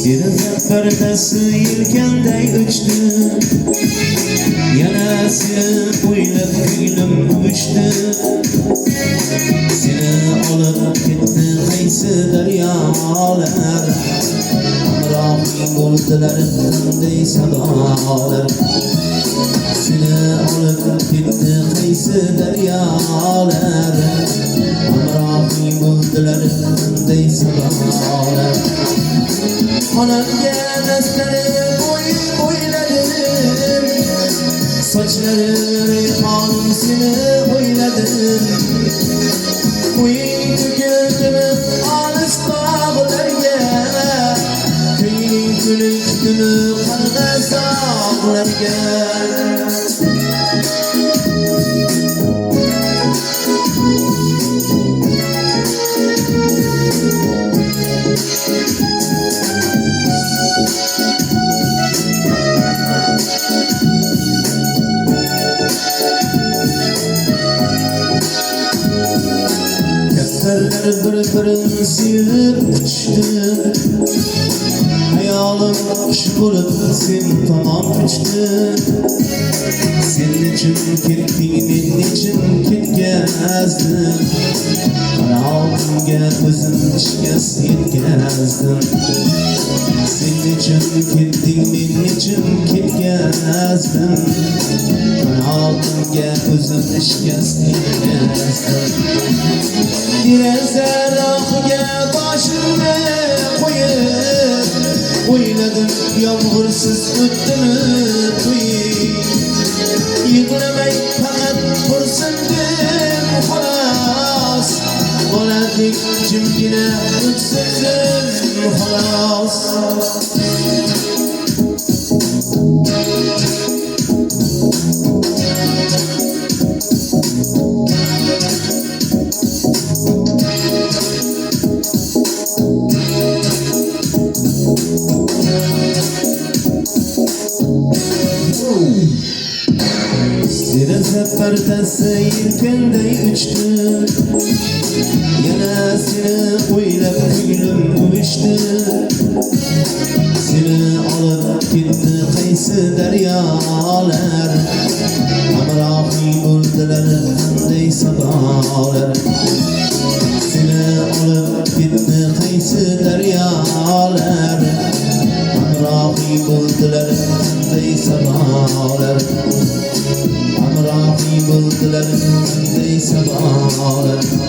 Deniz perdesi yelkenday uçtu. Yana seni o'ylab ko'nglim uvushdi. Seni olib ketdi qaysi daryolar. Hamrohing bo'ldilar qanday sadolar. Seni olib ketdi qaysi daryolar. Hamrohing bo'ldilar qanday sadolar. Xonamga dastlari o'yladim. Sochlari rayhon seni o'yladim. O'ying to'kildim olis bog'larga. Kuying kulik kuni qarg'as dog'larga. Bir-birini sevib uçtu. Hayolim qush bo'lib sen tomon uchdi. Sen nechun ketding, men nechun ketkazdim. Qanog'imga o'zim shikast yetkazdim. Sen nechun ketding, men nechun ketkazdim. Qanog'imga o'zim shikast yetkazdim. Derazaroqga boshimni qo'yib o'yladim yomg'irsiz o'tdimi to'y. Yig'lamay faqat xo'rsindim xolos. Boladek jimgina o'tsindim xolos. Deraza perdesi yelkenday uçtu. Yana seni o'ylab ko'nglim uvushdi. Seni olib ketdi qaysi daryolar. Hamrohing bo'ldilar qanday sadolar. Seni olib ketdi qaysi daryolar. Hamrohing bo'ldilar qanday sadolar. Hamrohing bo'ldilar qanday sadolar.